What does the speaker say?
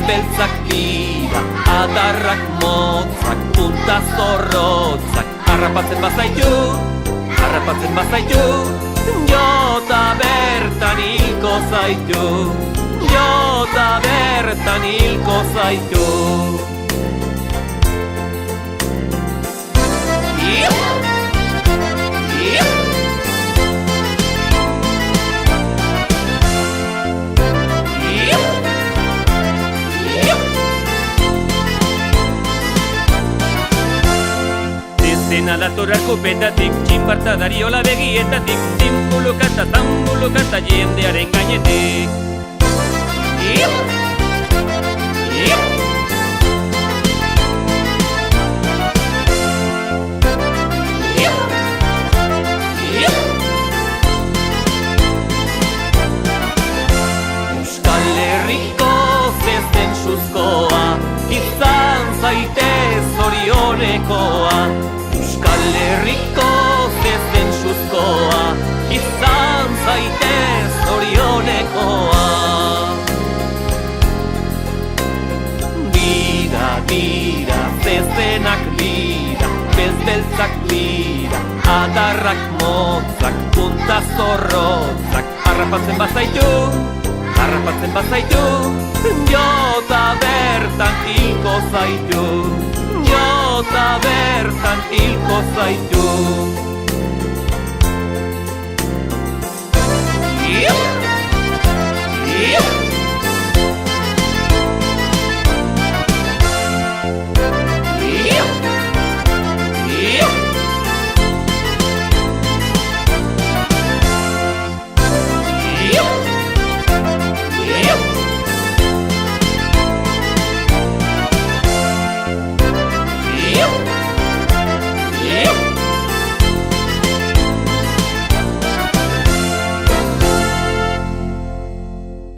beltzak dira, adarrak motzak, punta zorrotzak. Harrapatzen bazaitu, jota bertan hilko zaitu, jota bertan hilko zaitu. Dena dator arkupetatik, txinparta dariola begietatik, zimbulukata, zambulukata jendearen gainetik. Euskal Herriko zezen suzkoa, izan zaitez zorionekoa. Euskal Herriko zezen suzkoa, izan zaitez zorionekoa. Dira, zezenak dira, bezbeltzak dira, adarrak motzak, punta zorrotzak. Harrapatzen bazaitu, jota bertan hilko zaitu, jota bertan hilko zaitu.